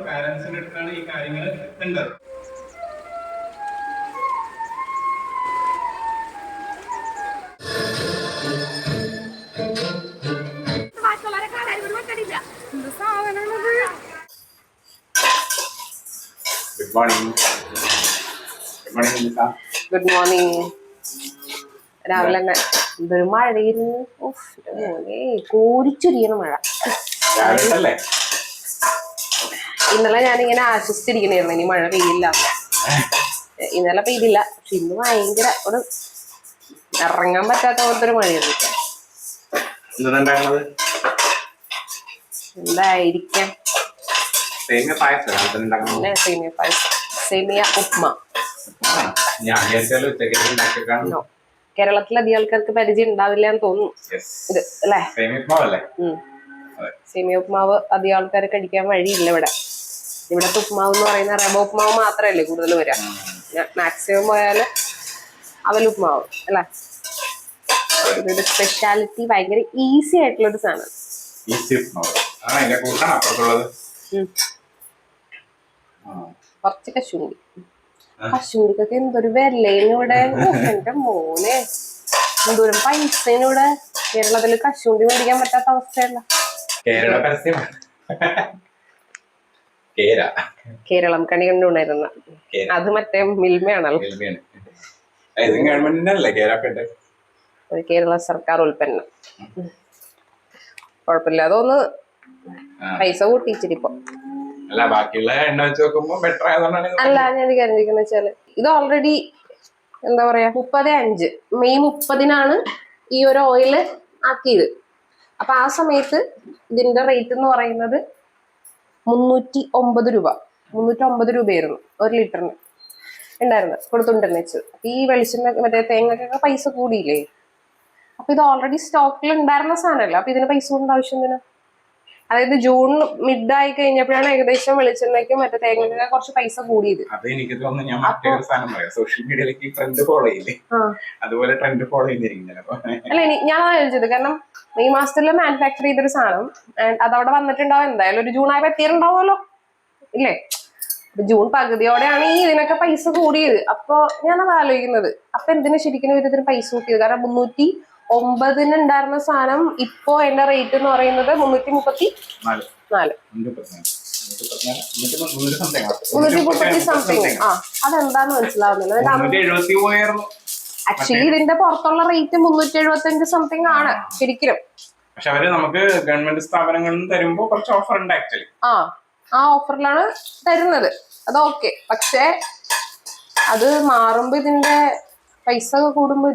പാരന്റ്സിന്റെ അടുത്താണ് ഈ കാര്യങ്ങൾ എത്തേണ്ടത്. Good morning. Good morning Nisa. Good morning. രാവിലെ തന്നെ എന്തൊരു മഴയിരുന്നു. കോരിച്ചൊരിയണ മഴ. ഇന്നലെ ഞാനിങ്ങനെ ആശ്വസിച്ചിരിക്കണായിരുന്നു ഇനി മഴ പെയ്യില്ല. ഇന്നലെ പെയ്തില്ല, പക്ഷെ ഇന്ന് ഭയങ്കര ഒരു ഇറങ്ങാൻ പറ്റാത്ത പോലത്തെ ഒരു മഴയായിരുന്നു. എന്തായിരിക്കാം? സേമിയ പായസം, സേമിയ ഉപ്മ. കേരളത്തിലെ അധികം ആൾക്കാർക്ക് പരിചയം ഉണ്ടാവില്ല എന്ന് തോന്നുന്നു ഇത് അല്ലേ? സേമിയ ഉപ്മാവ് അധികം ആൾക്കാർ കഴിക്കാൻ വഴിയില്ല ഇവിടെ. ഇവിടത്തെ ഉപ്മാവ് എന്ന് പറയുന്ന റവ ഉപ്മാവ് മാത്രമല്ലേ കൂടുതൽ വരിക. മാക്സിമം പോയാല് അവലുപ്മാവ് അല്ലേ? ഇതൊരു സ്പെഷ്യാലിറ്റി, ഭയങ്കര ഈസി ആയിട്ടുള്ളൊരു സാധനം. കുറച്ച് കശുവണ്ടി. കശുവണ്ടിക്കൊക്കെ എന്തൊരു വിലയും ഇവിടെ. എന്റെ മോനെ, എന്തോരം പൈസയും ഇവിടെ. കേരളത്തില് കശുവണ്ടി മേടിക്കാൻ പറ്റാത്ത അവസ്ഥയല്ല. കേരളം കണി കണ്ടുകൊണ്ടിരുന്ന അത് മറ്റേ മിൽമയാണല്ലോ. ഒരു കേരള സർക്കാർ ഉൽപ്പന്നം. കുഴപ്പമില്ല, അതൊന്ന് പൈസ കൂട്ടിച്ചിരിപ്പോ. അല്ല, ബാക്കിയുള്ള എണ്ണ വെച്ച് നോക്കുമ്പോ ബെറ്റർ ആയതുകൊണ്ടാണ്. അല്ല, ഞാൻ കരുതിക്കുന്ന വെച്ചാല് ഇത് ഓൾറെഡി എന്താ പറയാ 30/5 മെയ് 30-നാണ് ഈ ഒരു ഓയില് ആക്കിയത്. അപ്പൊ ആ സമയത്ത് ഇതിന്റെ റേറ്റ് എന്ന് പറയുന്നത് 309 രൂപ. 309 രൂപയായിരുന്നു 1 ലിറ്ററിന് ഉണ്ടായിരുന്നത്, കൊടുത്തുണ്ടെന്ന് വെച്ച്. ഈ വെളിച്ചെണ്ണ മറ്റേ തേങ്ങക്കൊക്കെ പൈസ കൂടിയില്ലേ. അപ്പൊ ഇത് ഓൾറെഡി സ്റ്റോക്കിൽ ഉണ്ടായിരുന്ന സാധനമല്ല. അപ്പൊ ഇതിന് പൈസ കൊണ്ട് ആവശ്യം എന്തിനാ? അതായത് ജൂൺ മിഡ് ആയി കഴിഞ്ഞപ്പോഴാണ് ഏകദേശം വെളിച്ചെണ്ണയ്ക്കും മറ്റേ തേങ്ങയ്ക്കൊക്കെ കുറച്ച് പൈസ കൂടിയത്. അത് എനിക്ക് തോന്നുന്നു ഞാൻ മറ്റൊരു സാധനം പറയാം, സോഷ്യൽ മീഡിയയിലേക്ക് ട്രെൻഡ് ഫോളോ ചെയ്യില്ലേ, അതുപോലെ ട്രെൻഡ് ഫോളോ ചെയ്തിരിക്കും. അല്ല, ഞാൻ ചോദിച്ചത് കാരണം മെയ് മാസത്തില് മാനുഫാക്ചർ ചെയ്തൊരു സാധനം അതവിടെ വന്നിട്ടുണ്ടാവും. എന്തായാലും ഒരു ജൂൺ ആയപ്പോ എത്തിയിട്ടുണ്ടാവുമല്ലോ ഇല്ലേ? ജൂൺ പകുതിയോടെയാണ് ഈ ഇതിനൊക്കെ പൈസ കൂടിയത്. അപ്പൊ ഞാനത് ആലോചിക്കുന്നത്, അപ്പൊ എന്തിനു ശരിക്കും ഇതിന് പൈസ കൂട്ടിയത്? കാരണം 309 ഉണ്ടായിരുന്ന സാധനം ഇപ്പോ എന്റെ റേറ്റ് എന്ന് പറയുന്നത് 334. 330 സംതിങ്. അതെന്താന്ന് മനസ്സിലാവുന്നില്ല. ആക്ച്വലി ഇതിന്റെ പുറത്തുള്ള റേറ്റ് 375 സംതിങ് ആണ് ശരിക്കും. പക്ഷെ അവര് നമുക്ക് ഗവൺമെന്റ് സ്ഥാപനങ്ങളിൽ തരുമ്പോ കുറച്ച് ഓഫർ ഉണ്ട് ആക്ച്വലി. ആ ഓഫറിലാണ് തരുന്നത്, അത് ഓക്കെ. പക്ഷെ അത് മാറുമ്പോ ഇതിന്റെ പൈസ കൂടുമ്പോ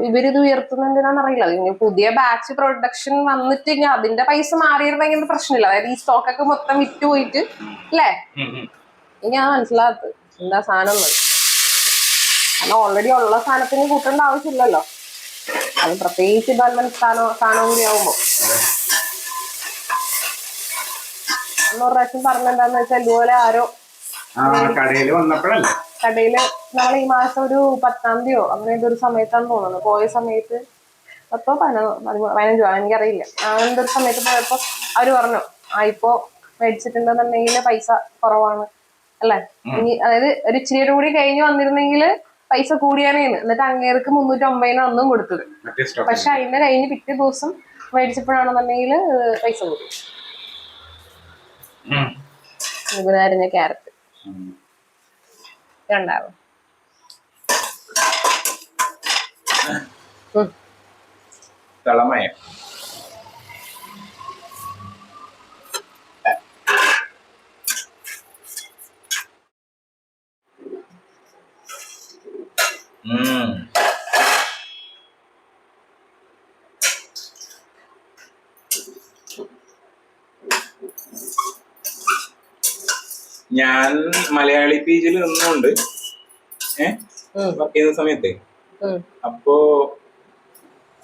ഇവരിത് ഉയർത്തുന്നതിനാന്ന് അറിയില്ല. ഇനി പുതിയ ബാച്ച് പ്രൊഡക്ഷൻ വന്നിട്ട് ഇനി അതിന്റെ പൈസ മാറിയിരുന്നെങ്കിൽ പ്രശ്നമില്ല. അതായത് ഈ സ്റ്റോക്കൊക്കെ മൊത്തം വിറ്റ് പോയിട്ട് അല്ലേ? ഇനി അത് മനസ്സിലാകത്ത് എന്താ സാധനം. കാരണം ഓൾറെഡി ഉള്ള സാധനത്തിന് കൂട്ടേണ്ട ആവശ്യമില്ലല്ലോ. അത് പ്രത്യേകിച്ച് ഗവൺമെന്റ് സ്ഥാനവും കൂടി ആവുമ്പോ. അന്നൊരു പ്രാവശ്യം പറഞ്ഞെന്താന്ന് വെച്ചാൽ ഇതുപോലെ ആരോ കടയില് നമ്മൾ ഈ മാസം ഒരു 10-ാം തീയതിയോ അങ്ങനെ ഇതൊരു സമയത്താണ് തോന്നുന്നത് പോയ സമയത്ത്, 10-ഓ 15-ഓ എനിക്കറിയില്ല, അങ്ങനത്തെ ഒരു സമയത്ത് പോയപ്പോ അവര് പറഞ്ഞു ഇപ്പോ മേടിച്ചിട്ടുണ്ടെന്നുണ്ടെങ്കിൽ പൈസ കുറവാണ് അല്ലെ. ഇനി അതായത് ഒരു ഇച്ചിരി കൂടി കഴിഞ്ഞ് വന്നിരുന്നെങ്കിൽ പൈസ കൂടിയാനേന്ന്. എന്നിട്ട് അങ്ങേർക്ക് 350 അന്നും കൊടുത്തത്. പക്ഷെ അതിന്റെ കഴിഞ്ഞ് പിറ്റേ ദിവസം മേടിച്ചപ്പോഴാണെന്നുണ്ടെങ്കിൽ പൈസ കൂടി. അരിഞ്ഞ ക്യാരറ്റ് ഉണ്ടാവും. ഞാൻ മലയാളി പേജിൽ നിന്നുകൊണ്ട് വർക്ക് ചെയ്യുന്ന സമയത്ത് അപ്പോ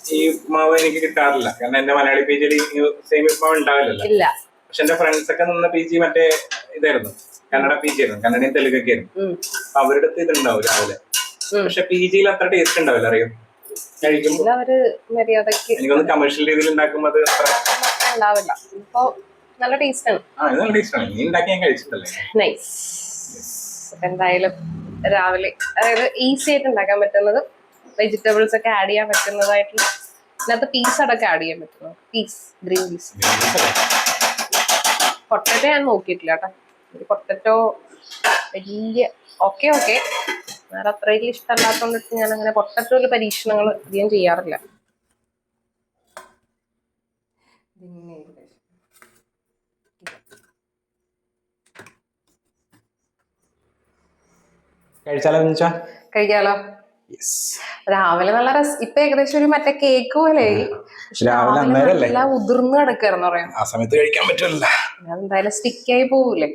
ഈ ഉപ്മാവ് എനിക്ക് കിട്ടാറില്ല. കാരണം എന്റെ മലയാളി പേജിൽ സെയിം ഉപ്മാവ് ഉണ്ടാവില്ലല്ലോ. പക്ഷെ എന്റെ ഫ്രണ്ട്സ് ഒക്കെ നിന്ന പി ജി മറ്റേ ഇതായിരുന്നു, കന്നഡ പി ജി ആയിരുന്നു, കന്നഡയും തെലുങ്കൊക്കെ ആയിരുന്നു. അപ്പൊ അവരുടെ അടുത്ത് ഇതുണ്ടാവും രാവിലെ. പക്ഷെ പി ജിയിൽ അത്ര ടേസ്റ്റ് ഉണ്ടാവില്ല, അറിയോ? കഴിക്കുമ്പോൾ അവര് മര്യാദക്ക് എനിക്കൊന്ന് കമേഴ്ഷ്യൽ രീതിയിൽ ഉണ്ടാക്കുമ്പോൾ അത് അത്ര ഉണ്ടാവില്ല. ഇപ്പൊ നല്ല ടേസ്റ്റ് ആണ്. നല്ല ടേസ്റ്റ് ആണ്. നീ ഉണ്ടാക്കി ഞാൻ കഴിച്ചിട്ടല്ലേ. നൈസ്. എന്തായാലും രാവിലെ അതായത് ഈസി ആയിട്ട് ഉണ്ടാക്കാൻ പറ്റുന്നത്, വെജിറ്റബിൾസ് ഒക്കെ ആഡ് ചെയ്യാൻ പറ്റുന്നതായിട്ടുള്ള, ഇതിനകത്ത് പീസ് അടക്കം ആഡ് ചെയ്യാൻ പറ്റുന്നത്. Piece, green peas. പൊട്ടറ്റോ ഞാൻ നോക്കിയിട്ടില്ല കേട്ടോ. പൊട്ടറ്റോ വലിയ ഓക്കെ വേറെ അത്ര വലിയ ഇഷ്ടമല്ലാത്തോണ്ടിട്ട് ഞാൻ അങ്ങനെ പൊട്ടറ്റോയില് പരീക്ഷണങ്ങൾ അധികം ചെയ്യാറില്ല. കഴിക്കാലോ. രാവിലെ നല്ല ഇപ്പൊ ഏകദേശം ഒരു മറ്റേ കേക്ക് പോലെ നല്ല ഉതിർന്ന് കിടക്കായിരുന്നു പറയാം. ആ സമയത്ത് കഴിക്കാൻ പറ്റില്ല. എന്തായാലും സ്റ്റിക്കായി പോവൂലേ.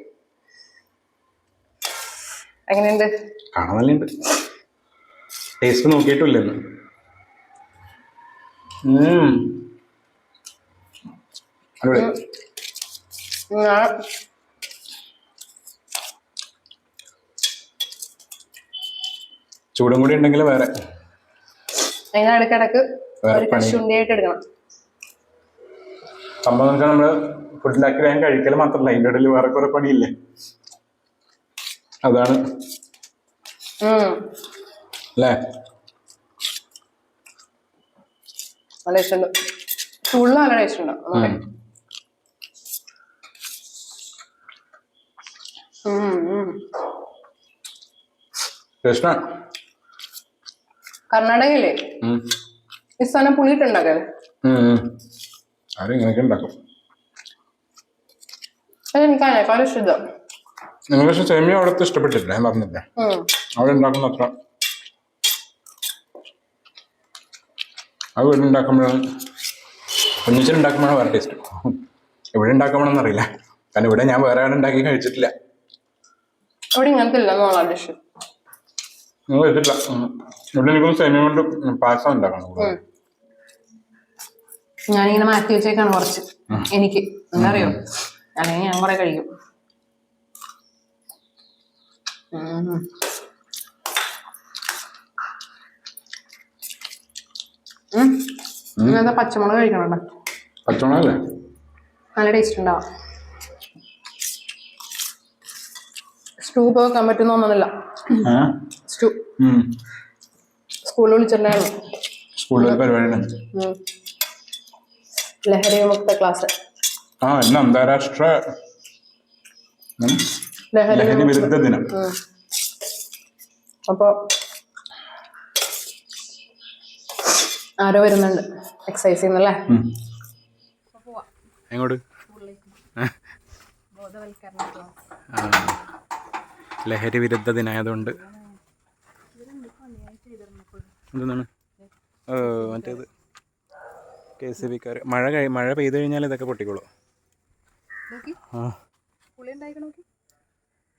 എങ്ങനെയുണ്ട്? കാണാൻ നല്ലുണ്ട്. ടേസ്റ്റ് നോക്കിയിട്ടില്ലെന്ന്. ചൂടും കൂടി ഉണ്ടെങ്കിൽ വേറെ ഇടക്കിടക്ക് കശുണ്ടിയായിട്ട് എടുക്കണം. സംഭവം നമ്മള് ഫുഡിലാക്കി ഞാൻ കഴിക്കൽ മാത്രല്ല, അതിന്റെ ഇടയിൽ വേറെ കുറെ പണിയില്ലേ. അതാണ് അല്ലേ. നല്ല ടേസ്റ്റ് ഉണ്ട്. ചൂടിന് നല്ല ടേസ്റ്റ് ഉണ്ട്. കർണാടകയിലെ ഈ സാധനം പുളിയിട്ടുണ്ടാക്കേ. ഇങ്ങനെയൊക്കെ ഉണ്ടാക്കും. എനിക്ക് അതിനേക്കാളും ഇഷ്ടം. നിങ്ങൾ പക്ഷെ സേമിയ അവിടുത്തെ ഇഷ്ടപ്പെട്ടില്ല, ഞാൻ പറഞ്ഞില്ല. അവിടെ ഉണ്ടാക്കുന്ന അത്ര അത് വീട്ടിലുണ്ടാക്കുമ്പോഴാണ്, ഒന്നിച്ചിട്ടുണ്ടാക്കുമ്പോഴാണ് വേറെ ടേസ്റ്റ്. ഇവിടെ ഉണ്ടാക്കുമ്പോഴൊന്നും അറിയില്ല, കാരണം ഇവിടെ ഞാൻ വേറെ ആരും ഉണ്ടാക്കി കഴിച്ചിട്ടില്ല. അവിടെ ഇങ്ങനത്തെ ഇല്ല ഡിഷ്. നിങ്ങൾ കഴിച്ചിട്ടില്ല. ഇവിടെ എനിക്കൊന്ന് സേമിയ കൊണ്ട് പായസം ഉണ്ടാക്കണം. ഞാനിങ്ങനെ മാറ്റി വെച്ചേക്കാണ് കുറച്ച്. എനിക്ക് എന്താ അറിയോ, അല്ലെങ്കിൽ ഞാൻ കുറെ കഴിക്കും. ഇന്നത്തെ പച്ചമുളക് കഴിക്കണോ? പച്ചമുളകല്ലേ നല്ല ടേസ്റ്റ് ഉണ്ടാവും. സ്റ്റൂ ഇപ്പൊ വെക്കാൻ പറ്റുന്ന ഒന്നുമില്ല. സ്റ്റൂ സ്കൂളിൽ വിളിച്ചിട്ടുണ്ടായിരുന്നു. സ്കൂളിൽ പരിപാടിയാണ്, ലഹരി വിമുക്ത ക്ലാസ്. ഇന്ന് അന്താരാഷ്ട്ര ലഹരി വിരുദ്ധ ദിനം. അപ്പൊ ആരോ വരുന്നുണ്ട് എക്സസൈസ് ചെയ്യുന്നല്ലേ. എങ്ങോട്ട്? ലഹരി വിരുദ്ധ ദിനായതുകൊണ്ട് എന്താണ് മറ്റേത് KCB-ക്കാർ മഴ പെയ്തു കഴിഞ്ഞാൽ ഇതൊക്കെ പൊട്ടിക്കോളൂ.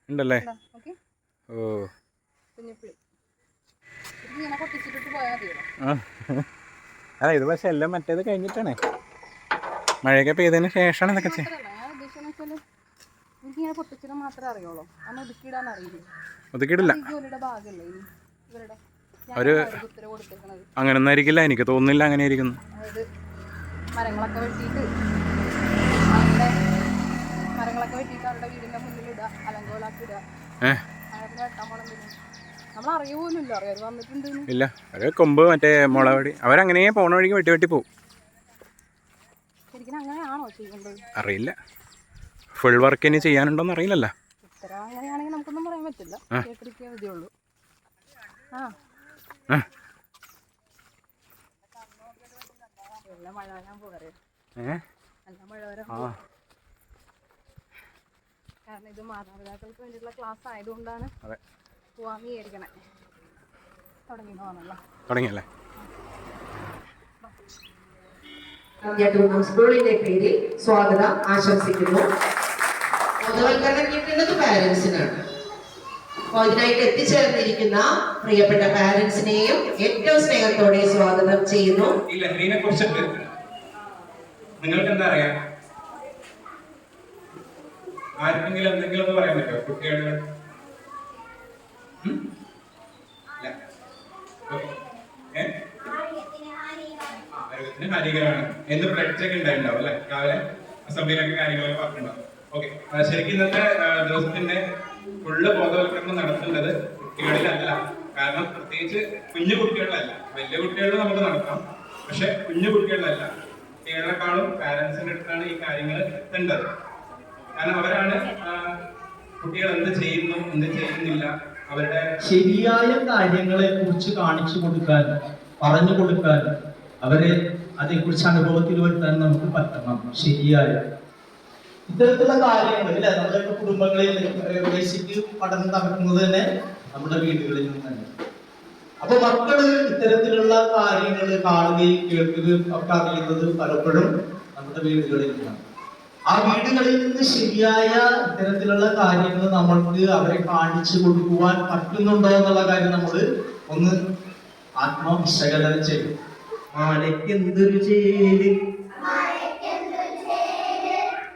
ഉണ്ടല്ലേ? അല്ല ഇത് പക്ഷെ എല്ലാം മറ്റേത് കഴിഞ്ഞിട്ടാണ്, മഴയൊക്കെ പെയ്തതിന് ശേഷമാണ് ഇതൊക്കെ ചെയ്യുന്നത്. ഒതുക്കിയിടില്ല. അവര് അങ്ങനൊന്നും ആയിരിക്കില്ല, എനിക്ക് തോന്നുന്നില്ല അങ്ങനെ ആയിരിക്കുന്നു. മരങ്ങളൊക്കെ വെട്ടിയിട്ട് അവരുടെ വീടിന്റെ മുന്നിൽ ഇടുക, അലങ്കോലാക്കി ഇടുക. ഇല്ല, അവര് കൊമ്പ് മറ്റേ മുളവടി അവരങ്ങനെ പോണ വഴിക്ക് വെട്ടി പോകും. അറിയില്ല, ഫുൾ വർക്ക് ഇനി ചെയ്യാനുണ്ടോന്ന് അറിയില്ലല്ലോ. നമുക്കൊന്നും പറയാൻ പറ്റില്ല. കാരണം ഇത് മാതാപിതാക്കൾക്ക് വേണ്ടിയിട്ടുള്ള ക്ലാസ് ആയതുകൊണ്ടാണ് പോവാൻ വിചാരിക്കണേ. തുടങ്ങിയല്ലേ? സ്കൂളിന്റെ പേരിൽ സ്വാഗതം ആശംസിക്കുന്നു. ബോധവൽക്കരണം കിട്ടുന്നത് പാരന്റ്സിനാണ്. അപ്പോൾ ഇതിനായിട്ട് എത്തിച്ചേർന്നിരിക്കുന്ന പ്രിയപ്പെട്ട പാരന്റ്സിനെയും ഏറ്റവും സ്നേഹത്തോടെ സ്വാഗതം ചെയ്യുന്നു. ഈ ലഹരിനെ കുറിച്ചിട്ട് നിങ്ങൾക്ക് എന്താ അറിയാം? ആർക്കെങ്കിലും എന്തെങ്കിലും ഒന്ന് പറയാൻ പറ്റുമോ? കുട്ടികളുടെ ആവശ്യത്തിന് ഹാനികരമാണ് എന്ന് പ്രൊഡക്ട്സ് ഉണ്ടായിട്ടുണ്ടാവും അല്ലെ? രാവിലെ അസംബ്ലിയിലൊക്കെ കാര്യങ്ങളൊക്കെ പറഞ്ഞിട്ടുണ്ടാവും. ഓക്കെ, ശരിക്കും ഇന്നത്തെ ദിവസത്തിന്റെ ഫുള്ള് ബോധവൽക്കരണം നടത്തേണ്ടത് കുട്ടികളിലല്ല. കാരണം പ്രത്യേകിച്ച് കുഞ്ഞു കുട്ടികളിലല്ല, വലിയ കുട്ടികളിൽ നമുക്ക് നടത്താം, പക്ഷെ കുഞ്ഞു കുട്ടികളിലല്ല. കുട്ടികളെക്കാളും പാരന്റ്സിന്റെ അടുത്താണ് ഈ കാര്യങ്ങൾ എത്തേണ്ടത്. കാരണം അവരാണ് കുട്ടികൾ എന്ത് ചെയ്യുന്നു എന്ത് ചെയ്യുന്നില്ല അവരുടെ ശരിയായ കാര്യങ്ങളെ കുറിച്ച് കാണിച്ചു കൊടുക്കാൻ, പറഞ്ഞു കൊടുക്കാൻ, അവരെ അതേക്കുറിച്ച് അനുഭവത്തിൽ വരുത്താൻ നമുക്ക് പറ്റണം. ശരിയായ ഇത്തരത്തിലുള്ള കാര്യങ്ങൾ ഇല്ല, നമ്മുടെ കുടുംബങ്ങളിൽ ബേസിക് പഠനം നടക്കുന്നത് തന്നെ നമ്മുടെ വീടുകളിൽ നിന്ന് തന്നെ. അപ്പൊ മക്കള് ഇത്തരത്തിലുള്ള കാര്യങ്ങൾ കാണുകയും കേൾക്കുകയും ഒക്കെ അറിയുന്നത് പലപ്പോഴും നമ്മുടെ വീടുകളിൽ നിന്നാണ്. ആ വീടുകളിൽ നിന്ന് ശരിയായ ഇത്തരത്തിലുള്ള കാര്യങ്ങൾ നമ്മൾക്ക് അവരെ കാണിച്ചു കൊടുക്കുവാൻ പറ്റുന്നുണ്ടോ എന്നുള്ള കാര്യം നമ്മൾ ഒന്ന് ആത്മവിശകലനം ചെയ്യും. മാലയ്ക്കെന്തൊരു ചേല്,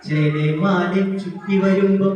ചേലെ മാലെ ചുറ്റി വരുമ്പോ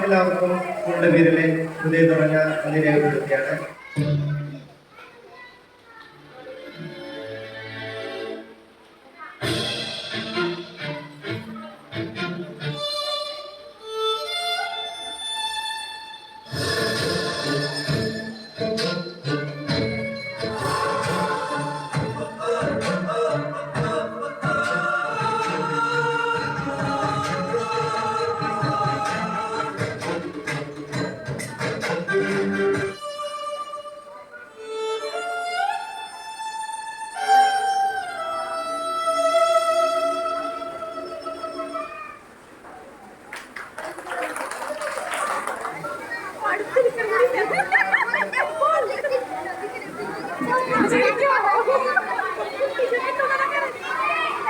എല്ലാവർക്കും നമ്മുടെ പേരിലെ ഹൃദയം നിറഞ്ഞ നന്ദി രേഖപ്പെടുത്തുകയാണ്.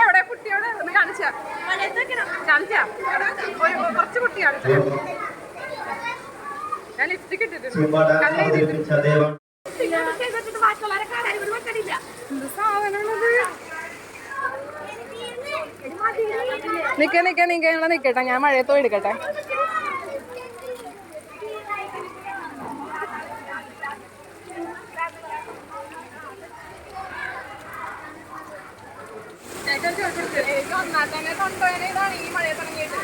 എവിടെ കുട്ടിയോട് ഒന്ന് കാണിച്ചാ കുറച്ച് കുട്ടിയാണ് ഞാൻ ലിപ്സ്റ്റിക് ഇട്ടിട്ടുണ്ട്. നിക്കട്ടെ, ഞാൻ മഴയത്തോ എടുക്കട്ടെ. ഒന്നാ തന്നെ കൊണ്ടുപോയാൽ ഇതാണ് ഈ മഴയെ തുടങ്ങിയിട്ട്.